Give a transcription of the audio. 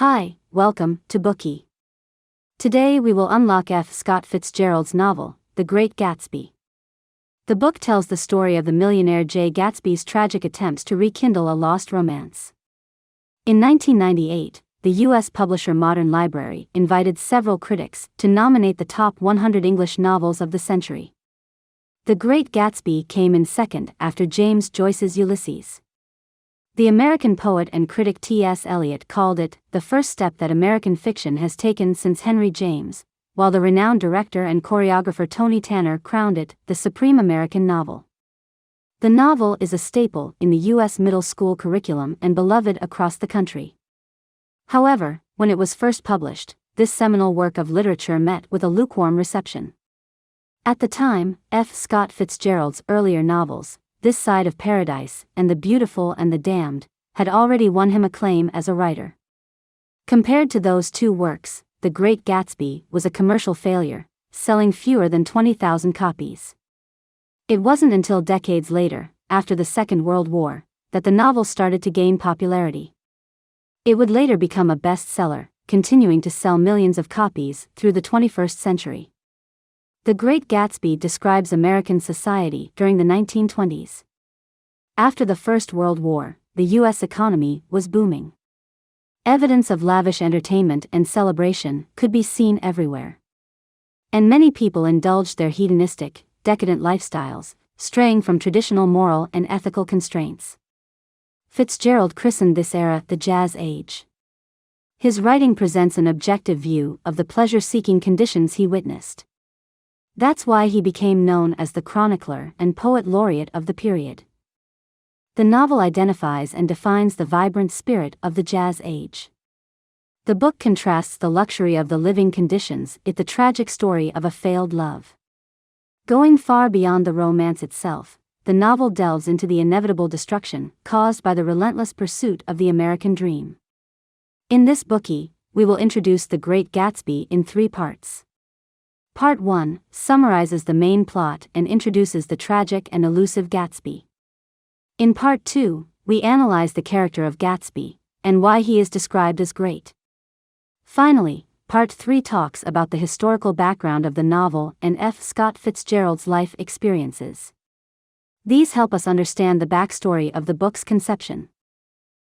Hi, welcome to Bookie. Today we will unlock Scott Fitzgerald's novel, The Great Gatsby. The book tells the story of the millionaire Gatsby's tragic attempts to rekindle a lost romance. In 1998, the U.S. publisher Modern Library invited several critics to nominate the top 100 English novels of the century. The Great Gatsby came in second after James Joyce's Ulysses. The American poet and critic T.S. Eliot called it the first step that American fiction has taken since Henry James, while the renowned director and choreographer Tony Tanner crowned it the supreme American novel. The novel is a staple in the U.S. middle school curriculum and beloved across the country. However, when it was first published, this seminal work of literature met with a lukewarm reception. At the time, Scott Fitzgerald's earlier novels, This Side of Paradise and The Beautiful and the Damned, had already won him acclaim as a writer. Compared to those two works, The Great Gatsby was a commercial failure, selling fewer than 20,000 copies. It wasn't until decades later, after the Second World War, that the novel started to gain popularity. It would later become a bestseller, continuing to sell millions of copies through the 21st century. The Great Gatsby describes American society during the 1920s. After the First World War, the U.S. economy was booming. Evidence of lavish entertainment and celebration could be seen everywhere. And many people indulged their hedonistic, decadent lifestyles, straying from traditional moral and ethical constraints. Fitzgerald christened this era the Jazz Age. His writing presents an objective view of the pleasure-seeking conditions he witnessed. That's why he became known as the chronicler and poet laureate of the period. The novel identifies and defines the vibrant spirit of the Jazz Age. The book contrasts the luxury of the living conditions with the tragic story of a failed love. Going far beyond the romance itself, the novel delves into the inevitable destruction caused by the relentless pursuit of the American dream. In this Bookie, we will introduce The Great Gatsby in 3 parts. Part 1 summarizes the main plot and introduces the tragic and elusive Gatsby. In Part 2, we analyze the character of Gatsby and why he is described as great. Finally, Part 3 talks about the historical background of the novel and Scott Fitzgerald's life experiences. These help us understand the backstory of the book's conception.